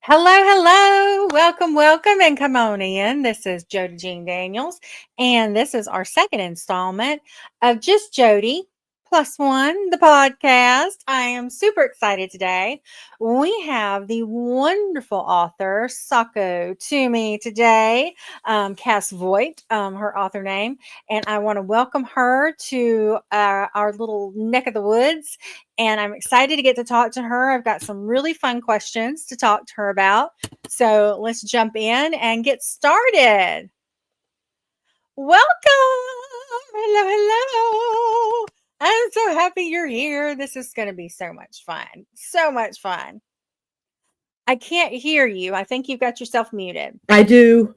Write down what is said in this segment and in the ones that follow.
Hello, hello. Welcome, welcome, and come on in. This is Jodie Jean Daniels, and this is our second installment of Just Jodee Plus One, the podcast. I am super excited today. We have the wonderful author Sako Toomey today, Cass Voit, her author name, and I want to welcome her to our little neck of the woods, and I'm excited to get to talk to her. I've got some really fun questions to talk to her about. So let's jump in and get started. Welcome. Hello, hello. I'm so happy you're here. This is going to be so much fun. So much fun. I can't hear you. I think you've got yourself muted. I do.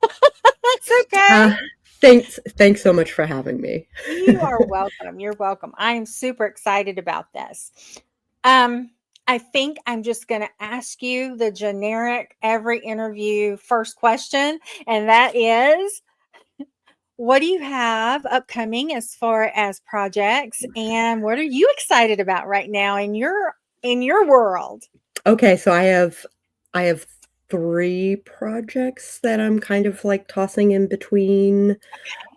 That's okay. Thanks so much for having me. You are welcome. You're welcome. I am super excited about this. I think I'm just going to ask you the generic every interview first question, and that is, what do you have upcoming as far as projects, and what are you excited about right now in your world? Okay, so I have 3 projects that I'm kind of like tossing in between.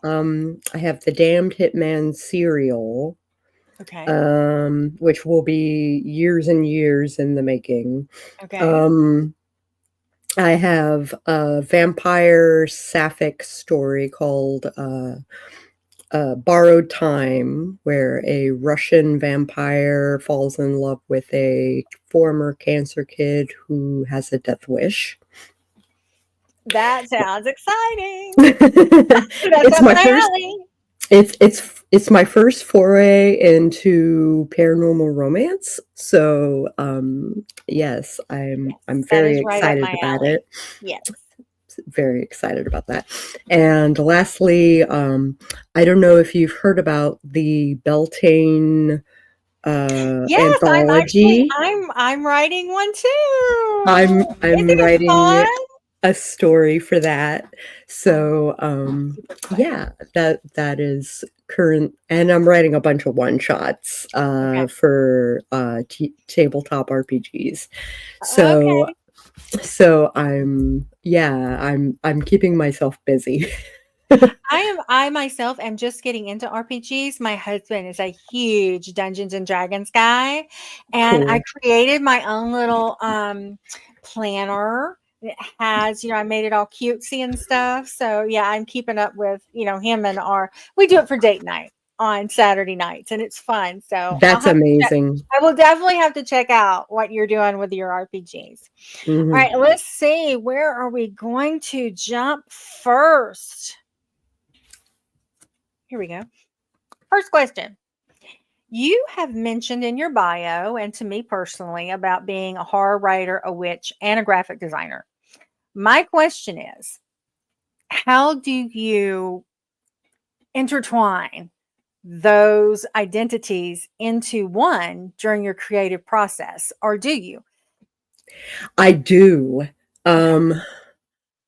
I have the Damned Hitman serial, Okay. which will be years and years in the making. Okay. Um, I have a vampire sapphic story called Borrowed Time, where a Russian vampire falls in love with a former cancer kid who has a death wish. That sounds exciting. That's it's up my my first alley. it's my first foray into paranormal romance. So yes, I'm That very is right up excited my about alley. it. Yes. Very excited about that. And lastly, I don't know if you've heard about the Beltane Yes, anthology. I'm writing one too. I'm Isn't it writing fun? a story for that. Oh, So super excited. yeah, that is current, and I'm writing a bunch of one shots Okay. for tabletop RPGs. So Okay. so I'm keeping myself busy. I myself am just getting into RPGs. My husband is a huge Dungeons and Dragons guy, and I Cool. created my own little planner. It has, I made it all cutesy and stuff. So yeah, I'm keeping up with, him and we do it for date night on Saturday nights, and it's fun. So That's amazing. I will definitely have to check out what you're doing with your RPGs. All Mhm. right, let's see. Where are we going to jump first? Here we go. First question. You have mentioned in your bio and to me personally about being a horror writer, a witch, and a graphic designer. My question is, how do you intertwine those identities into one during your creative process, or do you? I do. Okay. Um,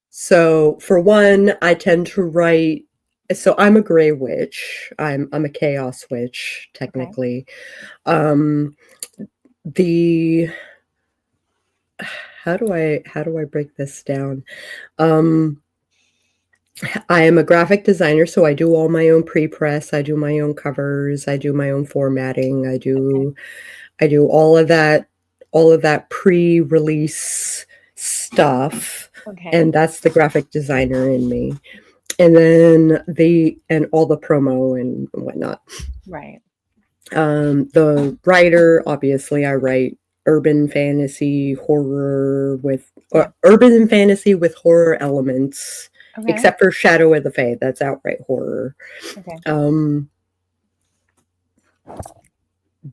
so for one, I tend to write. So I'm a gray witch. I'm a chaos witch Okay. technically. Um, the how do I break this down? Um, I am a graphic designer, so I do all my own pre-press. I do my own covers. I do my own formatting. Okay. I do all of that pre-release stuff, Okay. and that's the graphic designer in me. And then all the promo and whatnot. Right. The writer, obviously, I write urban fantasy horror with Yep. urban fantasy with horror elements, Okay. except for Shadow of the Fae. That's outright horror. Okay. Um,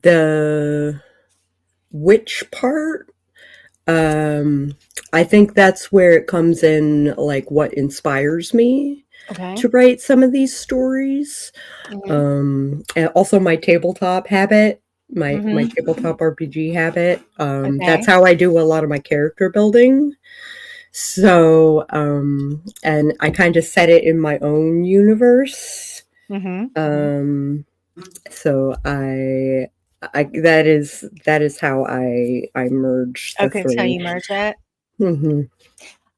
the witch part, um, I think that's where it comes in, like what inspires me Okay. to write some of these stories. Mm-hmm. And also my tabletop habit, my Mm-hmm. tabletop RPG habit. That's Okay. how I do a lot of my character building. So, and I kind of set it in my own universe. Mm-hmm. Um, so I that is how I merge the Okay. So three. you merge that. Mhm.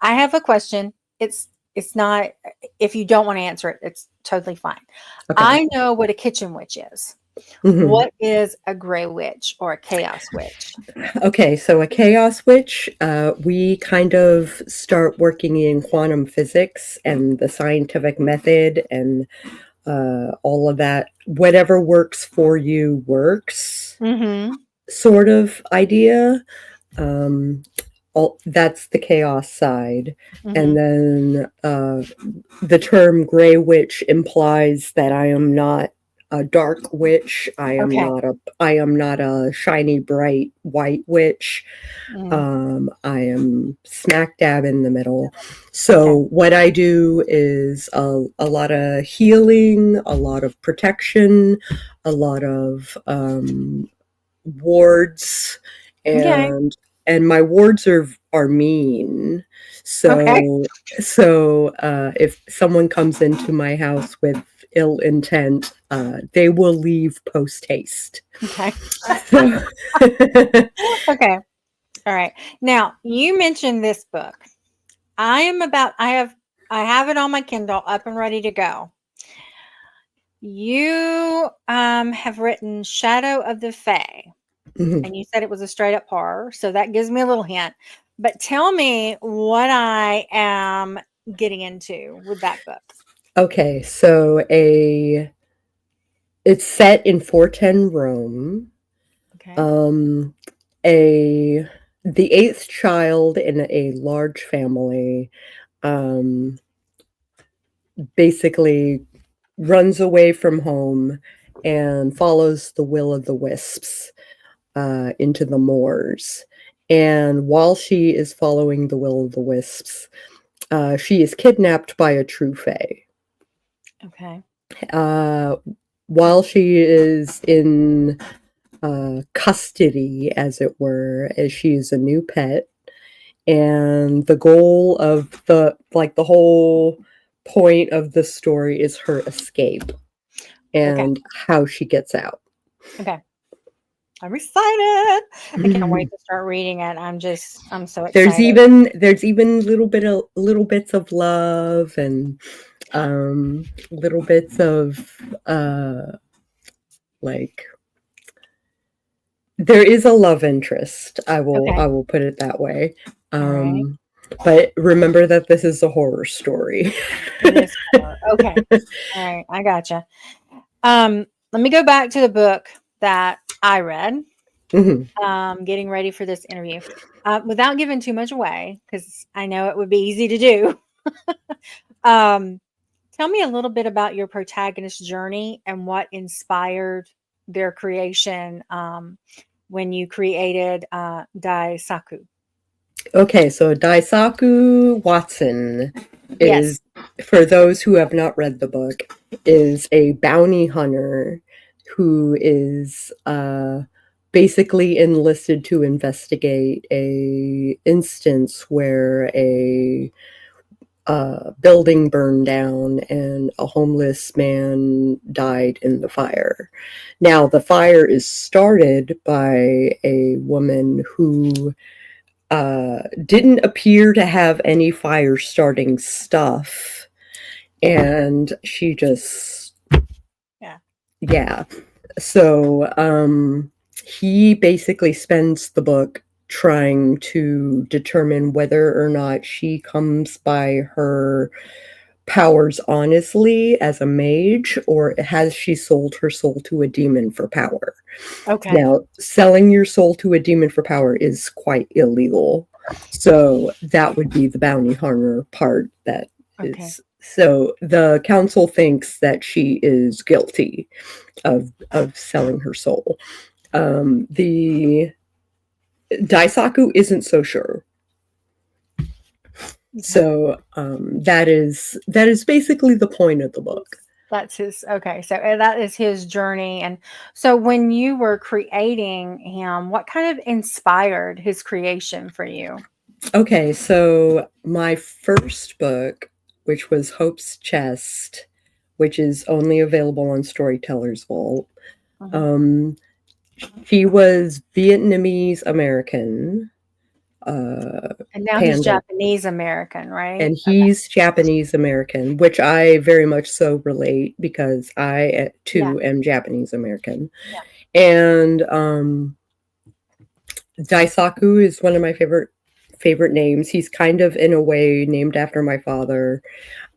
I have a question. It's not if you don't want to answer it, it's totally fine. Okay. I know what a kitchen witch is. Mhm. What is a gray witch or a chaos witch? Okay, so a chaos witch, we kind of start working in quantum physics and the scientific method and all of that. Whatever works for you works, Mhm. sort of idea. Um, that's the chaos side. And Mhm. then the term gray witch implies that I am not a dark witch. Okay. I am not a shiny bright white witch. Mm. I am smack dab in the middle. Okay. So what I do is a lot of healing, a lot of protection, a lot of wards, Okay. and my wards are mean. Okay. So if someone comes into my house with ill intent, they will leave post haste. Okay. So Okay. All right. Now, you mentioned this book. I have it on my Kindle up and ready to go. You have written Shadow of the Fae, Mhm. and you said it was a straight up horror, so that gives me a little hint. But tell me what I am getting into with that book. Okay, so a it's set in 410 Rome. Okay. Um, a the eighth child in a large family, um, basically runs away from home and follows the will of the wisps into the moors. And while she is following the will of the wisps, she is kidnapped by a true fae. Okay. Uh, while she is in custody, as it were, as she is a new pet, and the goal of the whole point of the story is her escape Okay. and how she gets out. Okay. I'm excited. I can't wait to start reading it. I'm so excited. There's even little bits of love and little bits of like there is a love interest. Okay. I will put it that way. All right. Um, but remember that this is a horror story. It is horror. Okay. All right. I gotcha. Let me go back to the book that I read, Mhm. getting ready for this interview. Without giving too much away, because I know it would be easy to do. um, Tell me a little bit about your protagonist's journey and what inspired their creation when you created Daisaku. Okay, so Daisaku Watson is, Yes. for those who have not read the book, is a bounty hunter who is basically enlisted to investigate a instance where a building burned down and a homeless man died in the fire. Now, the fire is started by a woman who didn't appear to have any fire starting stuff. And she just, Yeah. yeah. So he basically spends the book trying to determine whether or not she comes by her powers honestly as a mage, or has she sold her soul to a demon for power? Okay. Now, selling your soul to a demon for power is quite illegal. So that would be the bounty hunter part that Okay. is. So the council thinks that she is guilty of selling her soul. The Daisaku isn't so sure. Okay. So that is basically the point of the book. That's his okay, so, that is his journey, and so when you were creating him, what kind of inspired his creation for you? Okay, so my first book, which was Hope's Chest, which is only available on Storyteller's Vault, Mhm. um, he was Vietnamese American. And now he's Panda, Japanese American, right? and he's Japanese American, which I very much so relate because I Yeah, too am Japanese American. yeah. And Daisaku is one of my favorite names. He's kind of in a way named after my father,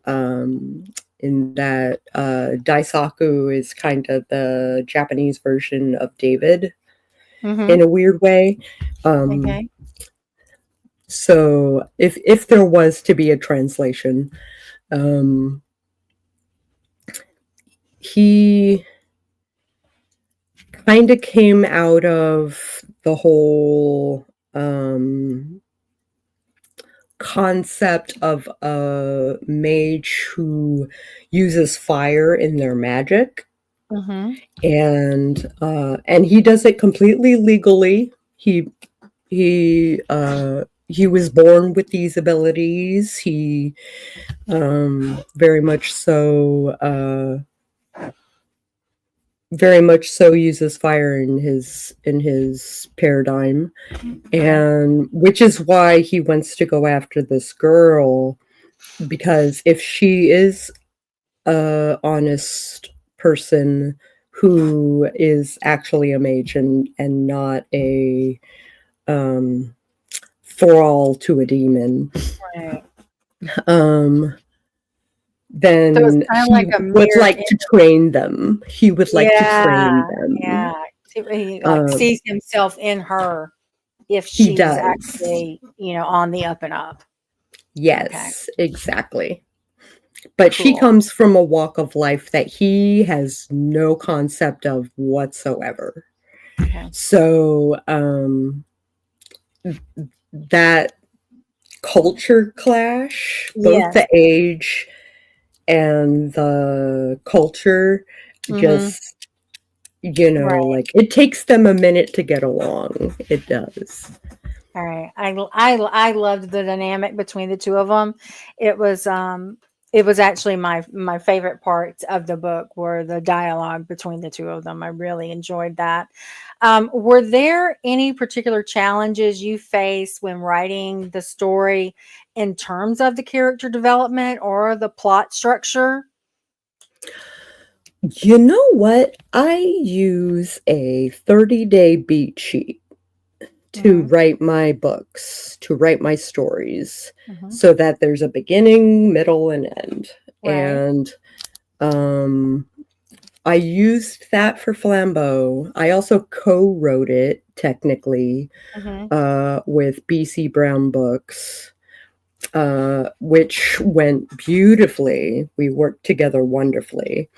in that Daisaku is kind of the Japanese version of David in Mhm. a weird way. Um, Okay. so if there was to be a translation, um, he kind of came out of the whole concept of a mage who uses fire in their magic, Mhm. and he does it completely legally. He was born with these abilities. He very much so uses fire in his paradigm, Okay. and which is why he wants to go after this girl, because if she is a honest person who is actually a mage and not a thrall to a demon, Right. um, So it's then kinda he like a would mirror like to train them. He would like to train yeah, them. yeah. So he, like, Um, sees himself in her if he she's does. actually, on the up and up. Okay, Yes, exactly. But she cool. comes from a walk of life that he has no concept of whatsoever. Okay. So that culture clash, both Yes. the age and the culture, Mhm. just, Right. like it takes them a minute to get along. It does. Alright. I loved the dynamic between the 2 of them. It was actually my favorite parts of the book were the dialogue between the 2 of them. I really enjoyed that. Were there any particular challenges you faced when writing the story in terms of the character development or the plot structure? You know what? I use a 30-day beat sheet to Mhm, write my books, to write my stories, mhm. so that there's a beginning, middle, and end. Right. And um, I used that for Flambeau. I also co-wrote it technically Mhm. with BC Brown Books, which went beautifully. We worked together wonderfully.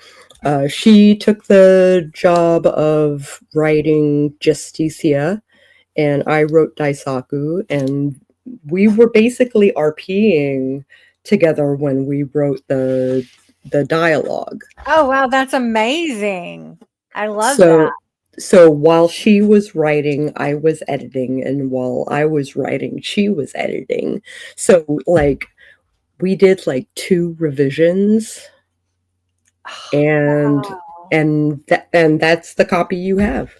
She took the job of writing Justicia, and I wrote Daisaku, and we were basically RPing together when we wrote the dialogue. Oh, wow, that's amazing. I love that. So while she was writing, I was editing, and while I was writing, she was editing. So like we did like 2 revisions, and Wow. and that's the copy you have.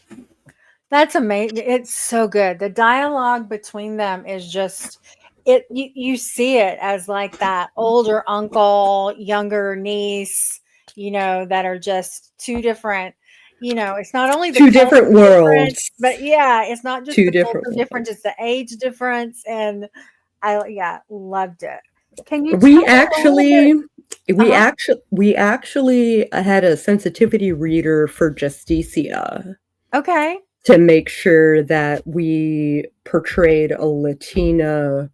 That's amazing. It's so good. The dialogue between them is just you see it as like that older uncle, younger niece, that are just 2 different, it's not only the 2 culture different difference, worlds. but yeah, it's not just 2 the different culture difference, it's worlds. the age difference, and yeah, loved it. Can you tell We me a little bit. actually Uh-huh. we actually had a sensitivity reader for Justicia Okay. to make sure that we portrayed a Latina,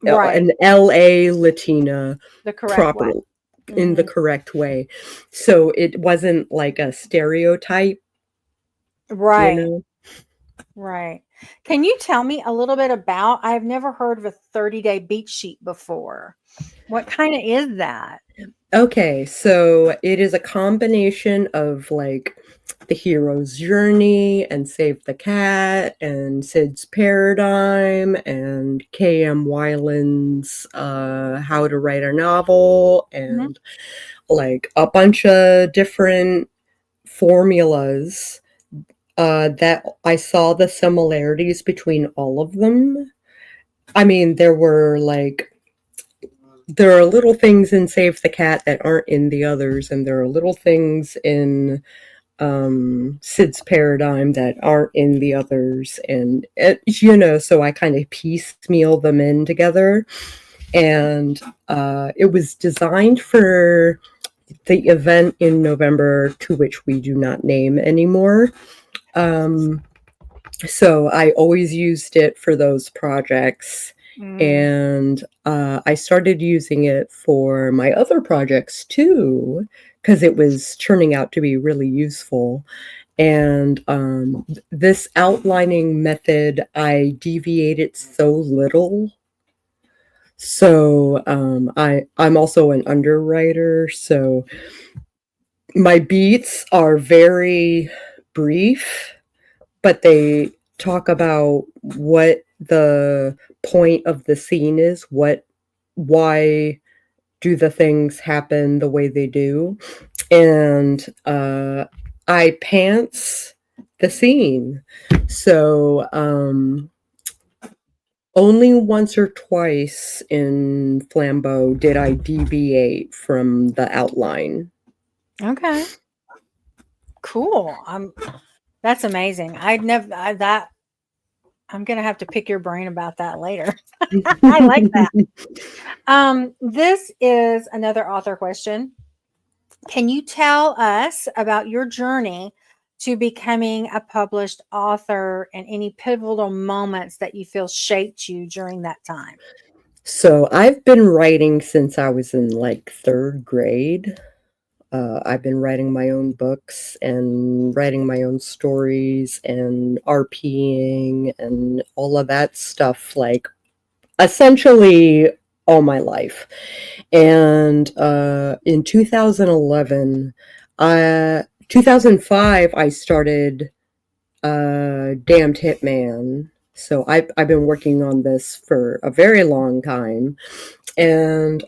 Right. an LA Latina The correct way. proper in the Mhm. correct way. So it wasn't like a stereotype, you Right. know? Right. Can you tell me a little bit about I've never heard of a 30-day beat sheet before. What kinda is that? Okay, so it is a combination of like the hero's journey and Save the Cat and Sid's Paradigm and K.M. Weiland's How to Write a Novel, Mhm. and like a bunch of different formulas that I saw the similarities between all of them. I mean, there are little things in Save the Cat that aren't in the others, and there are little things in Sid's Paradigm that aren't in the others, and so I kind of piecemeal them in together, and it was designed for the event in November, to which we do not name anymore. Um, so I always used it for those projects. Mm, And I started using it for my other projects too, because it was turning out to be really useful. And this outlining method, I deviated so little. So I'm also an underwriter, so my beats are very brief, but they talk about what the point of the scene is, why do the things happen the way they do, and I pants the scene. So only once or twice in Flambeau did I deviate from the outline. okay, cool. That's amazing. I'd never that. I'm gonna have to pick your brain about that later. I like that. This is another author question. Can you tell us about your journey to becoming a published author and any pivotal moments that you feel shaped you during that time? So I've been writing since I was in like third grade. I've been writing my own books and writing my own stories and RPing and all of that stuff, like essentially all my life. And in 2005, I started Damned Hitman. So I've been working on this for a very long time. And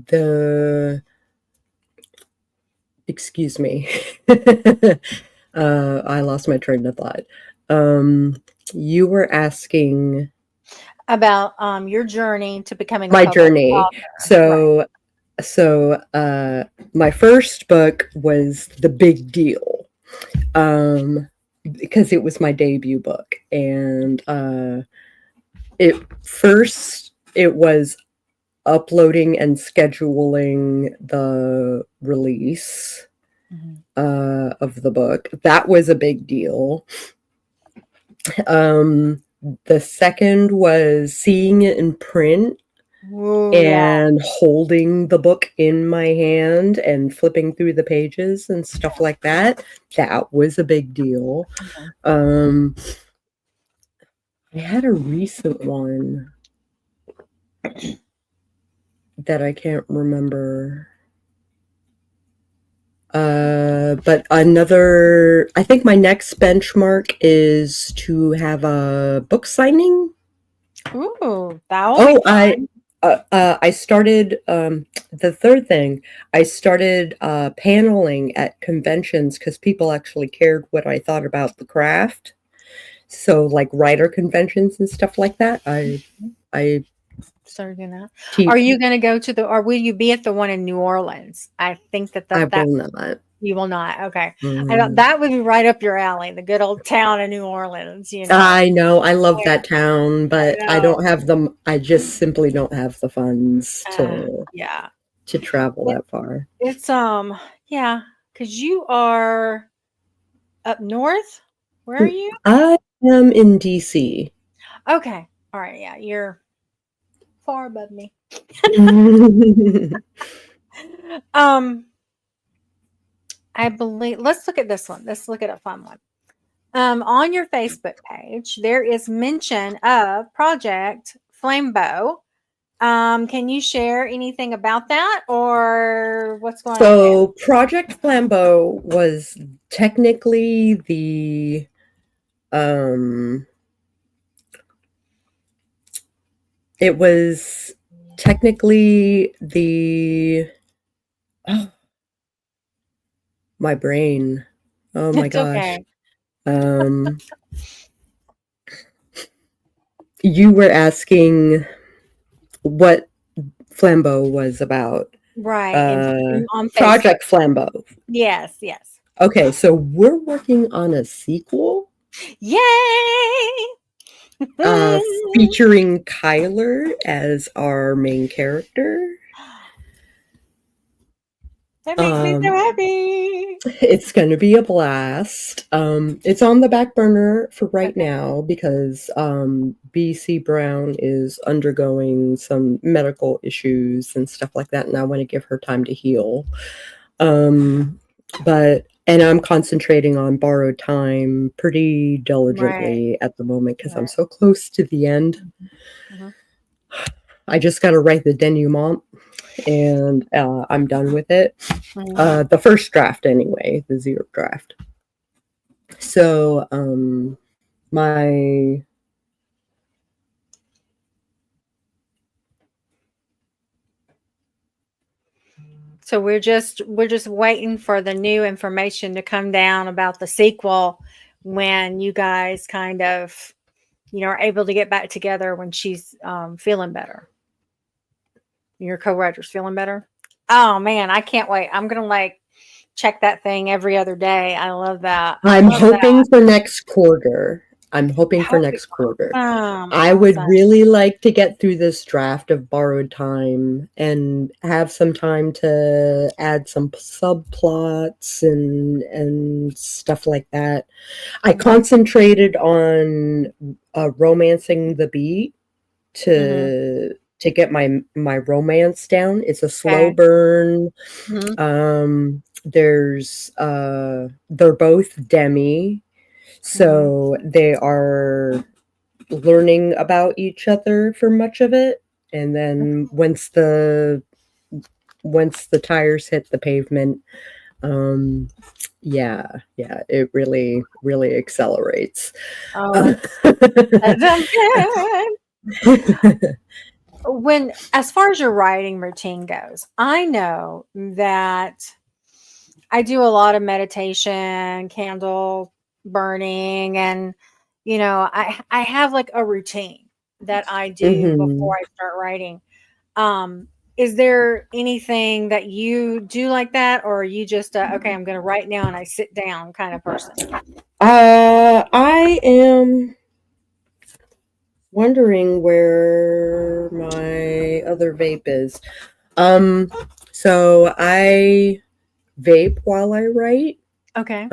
the excuse me. I lost my train of thought. You were asking About your journey to becoming a my published journey. author. Right. So my first book was The Big Deal, because it was my debut book, and it was uploading and scheduling the release Mhm. of the book. That was a big deal. Um, the second was seeing it in print Ooh, yeah. and holding the book in my hand and flipping through the pages and stuff like that. That was a big deal. Mhm. Um, I had a recent one that I can't remember. But I think my next benchmark is to have a book signing. Ooh, that will be Oh, fun. I started, the third thing, I started paneling at conventions because people actually cared what I thought about the craft. So, like writer conventions and stuff like that. I Started doing that. Are te- you going to go to or will you be at the one in New Orleans? I think I that will not. you will not. Okay. I thought Mm. that would be right up your alley, the good old town of New Orleans, you know. I know I love Yeah, that town, but I I know. don't have them. I just simply don't have the funds Yeah. to travel It, that far. it's yeah, cuz you are up north. Where are you? I am in DC. Okay. All right, yeah, you're far above me. Um I believe let's look at this one. Let's look at a fun one. On your Facebook page, there is mention of Project Flambeau. Can you share anything about that or what's going on there? So Project Flambeau was technically um it was technically the oh, my brain. Oh my It's gosh. okay. Um you were asking what Flambeau was about. Right, on Facebook. Project Flambeau. Yes, yes. Okay, so we're working on a sequel Yay! uh, featuring Kyler as our main character. That makes me so happy. It's going to be a blast. It's on the back burner for right Okay. now because BC Brown is undergoing some medical issues and stuff like that, and I want to give her time to heal. And I'm concentrating on borrowed time pretty Right, diligently at the moment because I'm right. so close to the end. Mhm. I just got to write the denouement, and I'm done with it. Mhm. The first draft, anyway, the zero draft. So, my So we're just waiting for the new information to come down about the sequel when you guys kind of, are able to get back together when she's feeling better. Your co-writer's feeling better. Oh man, I can't wait. I'm gonna like check that thing every other day. I love that. I I'm love that. hoping for next quarter. I'm hoping for Hope next quarter. I would awesome. really like to get through this draft of borrowed time and have some time to add some subplots and stuff like that. I Mhm. concentrated on romancing the beat Mhm. to get my romance down. It's a slow Okay. burn. Mhm. There's they're both demi, Mhm. so they are learning about each other for much of it, and then once the tires hit the pavement, um yeah, it really accelerates. Oh, that sounds good. When as far as your writing routine goes, I know that I do a lot of meditation, candle burning, and I have like a routine that I do hmm before I start writing. Is there anything that you do like that, or are you just okay? I'm going to write now and I sit down kind of person? I am wondering where my other vape is. Um, so I vape while I write. Okay.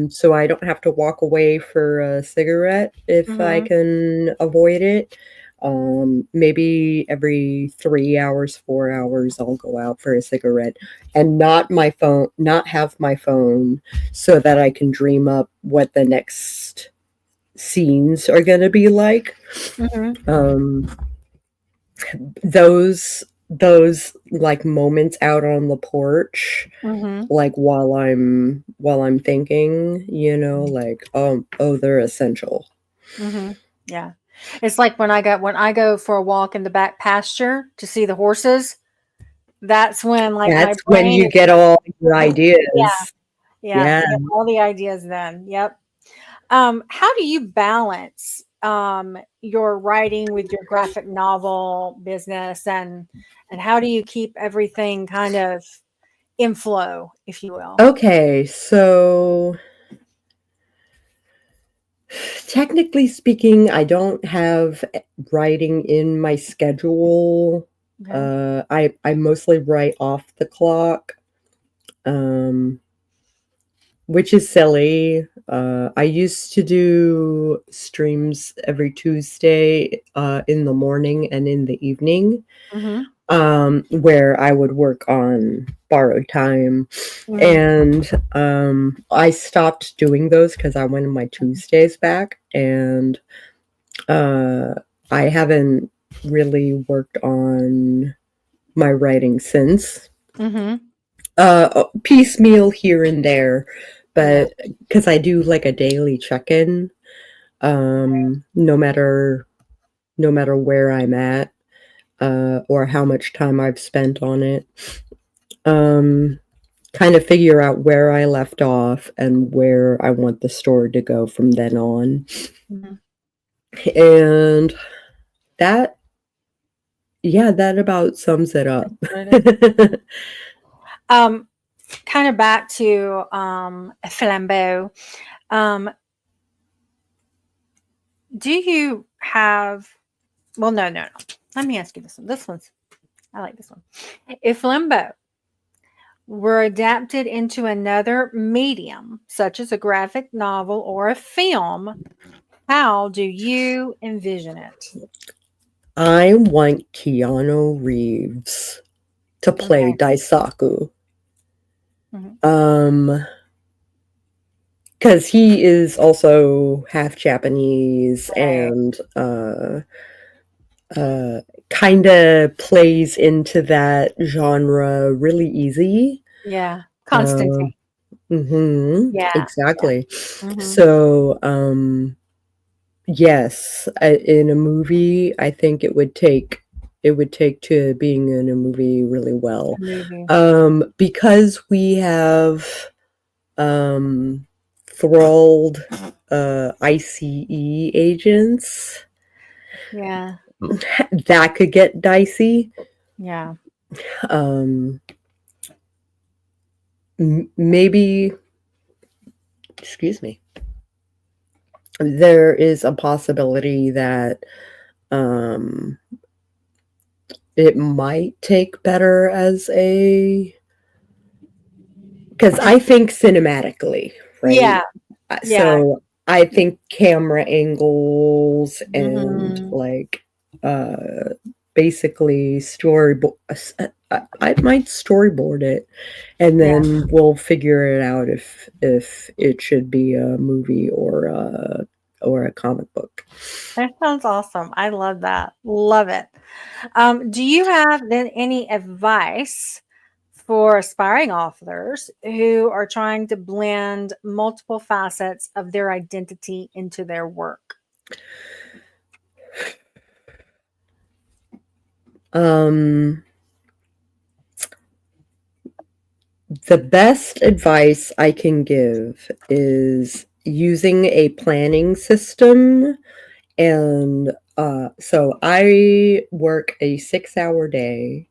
So I don't have to walk away for a cigarette if I Mm-hmm. can avoid it. Maybe every 3 hours, 4 hours, I'll go out for a cigarette and not have my phone so that I can dream up what the next scenes are going to be like. Mm-hmm. Um, those like moments out on the porch, Mm-hmm. like while I'm thinking, like they're essential. Mm-hmm. Yeah. It's like when I go for a walk in the back pasture to see the horses. That's when like my That's when brain you is get all your yeah, ideas. yeah. Yeah. I get all the ideas then. Yep. How do you balance your writing with your graphic novel business, and how do you keep everything kind of in flow, if you will? Okay, so technically speaking, I don't have writing in my schedule. Okay. I mostly write off the clock. Um, which is silly. I used to do streams every Tuesday in the morning and in the evening, Mhm. where I would work on borrowed time. Mhm. And I stopped doing those because I wanted my Tuesdays back. And uh, I haven't really worked on my writing since. Mhm. Piecemeal here and there, Yeah. but because I do like a daily check-in, no matter where I'm at, or how much time I've spent on it, um, kind of figure out where I left off and where I want the story to go from then on. Mhm. And that yeah, that about sums it up. Um, kind of back to Flambeau. Um, do you have? Well, no, no, no. Let me ask you this one. This one's I like this one. If Flambeau were adapted into another medium, such as a graphic novel or a film, how do you envision it? I want Keanu Reeves to play Okay. Daisaku. Mhm. Um, because he is also half Japanese Right. and uh, kind of plays into that genre really easy. Yeah. Um, Constantine. Yeah. Yeah. exactly. Mhm. So, yes, in a movie, I think it would take to being in a movie really well. A movie. Because we have um, thralled ICE agents, Yeah. that could get dicey. Yeah. Um, maybe, excuse me, there is a possibility that um, it might take better as a because I think cinematically, right? Yeah. Yeah. So I think camera angles and Mhm. like uh basically storyboard. I might storyboard it, and Yeah. then we'll figure it out if it should be a movie or a comic book. That sounds awesome. I love that. Love it. Do you have then any advice for aspiring authors who are trying to blend multiple facets of their identity into their work? Um, the best advice I can give is using a planning system. And so I work a 6-hour day,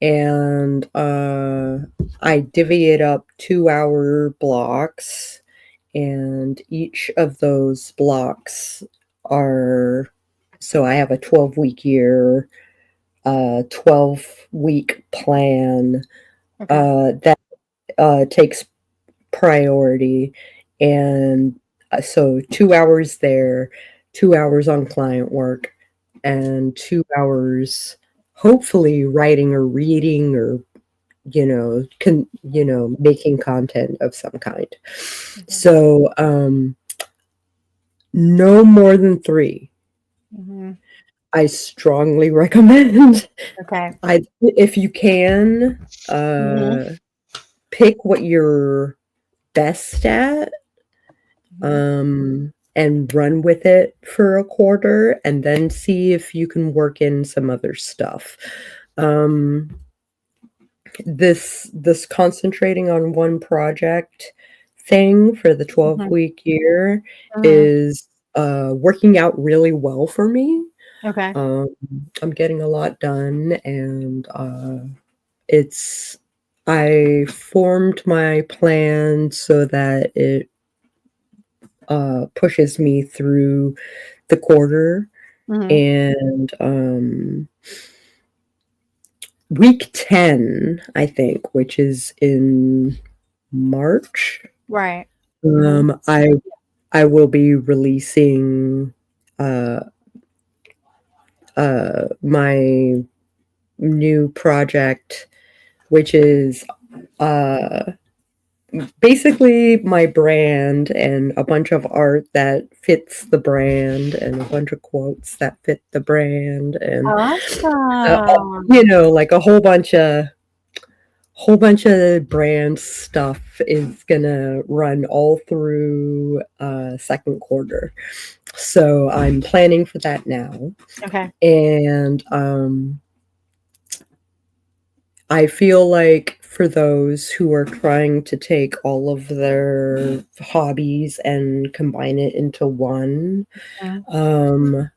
and I divvy it up 2-hour blocks, and each of those blocks are so I have a 12-week year, 12-week plan Okay. that takes priority. And so 2 hours there, 2 hours on client work, and 2 hours hopefully writing or reading or making content of some kind. Okay. So no more than three. Hmm. I strongly recommend. Okay. If you can, Hmm. pick what you're best at, Hmm. and run with it for a quarter, and then see if you can work in some other stuff. Um, this concentrating on one project thing for the Hmm. 12-week year Hmm. is working out really well for me. Okay. Um, I'm getting a lot done, and it's I formed my plan so that it pushes me through the quarter. Hmm. And week 10, I think, which is in March, Right. Hmm. I will be releasing uh, my new project, which is uh, basically my brand and a bunch of art that fits the brand and a bunch of quotes that fit the brand and Awesome. like a whole bunch of brand stuff is gonna run all through second quarter. So I'm planning for that now. Okay. And I feel like for those who are trying to take all of their hobbies and combine it into one, Mhm. um,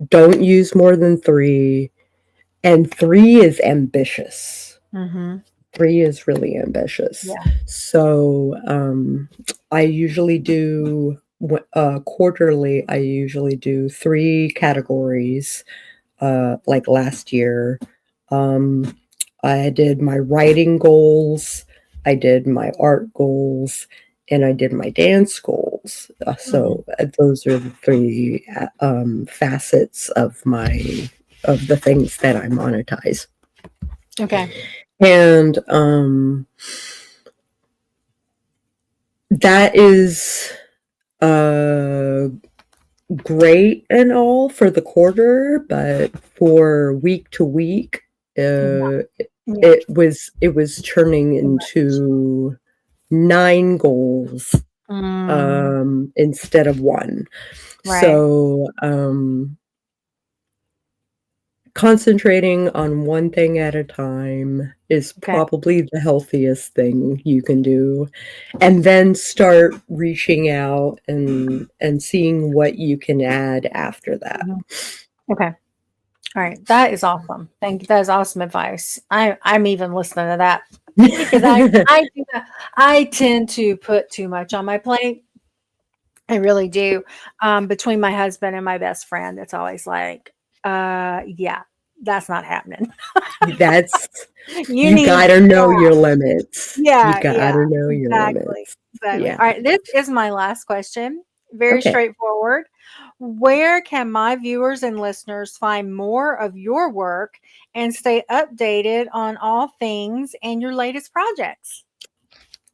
don't use more than 3, and 3 is ambitious. Mm-hmm. 3 is really ambitious. Yeah. So, I usually do quarterly, I usually do 3 categories. Like last year, um, I did my writing goals, I did my art goals, and I did my dance goals. Mm-hmm. Those are the 3 facets of the things that I monetize. Okay. And that is uh, great and all for the quarter, but for week to week, Yeah. uh, Yeah. it was turning Too much. into 9 goals Mm, instead of 1. right. So concentrating on one thing at a time is Okay. probably the healthiest thing you can do, and then start reaching out and seeing what you can add after that. Mhm. Okay. All right. That is awesome. Thank you. That is awesome advice. I'm even listening to that because I do that. I tend to put too much on my plate. I really do. Between my husband and my best friend, it's always like, yeah, that's not happening. That's You you need to gotta know stop. your limits. You Yeah, yeah, gotta know your exactly, limits. exactly. Yeah. All right, this is my last question. Very Okay. straightforward. Where can my viewers and listeners find more of your work and stay updated on all things and your latest projects?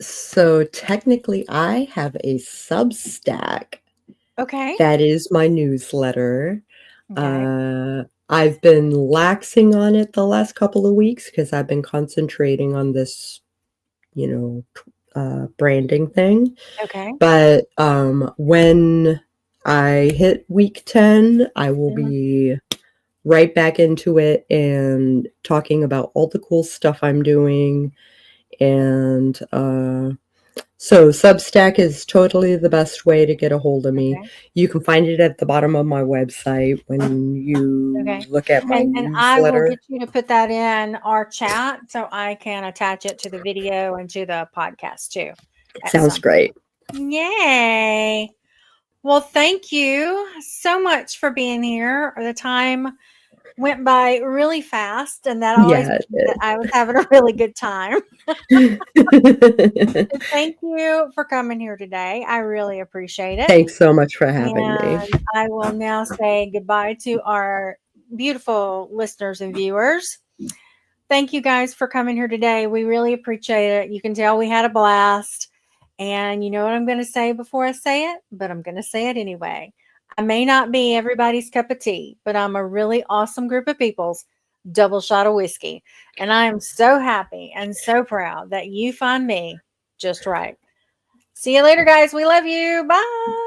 So technically, I have a Substack Okay. that is my newsletter. Okay. I've been laxing on it the last couple of weeks because I've been concentrating on this, you know, branding thing. Okay. But when I hit week 10, I will Mhm. be right back into it and talking about all the cool stuff I'm doing. And so Substack is totally the best way to get a hold of me. Okay. You can find it at the bottom of my website when you Okay. look at my And I will newsletter. get you to put that in our chat so I can attach it to the video and to the podcast too at Sounds some great. point. Yay. Well, thank you so much for being here. The time went by really fast, and that always Yeah, means that I was having a really good time. it So thank you for coming here today. I really appreciate it. Thanks so much for having me. And I will now say goodbye to our beautiful listeners and viewers. Thank you guys for coming here today. We really appreciate it. You can tell we had a blast. And you know what I'm going to say before I say it, but I'm going to say it anyway. I may not be everybody's cup of tea, but I'm a really awesome group of people's double shot of whiskey. And I am so happy and so proud that you find me just right. See you later, guys. We love you. Bye.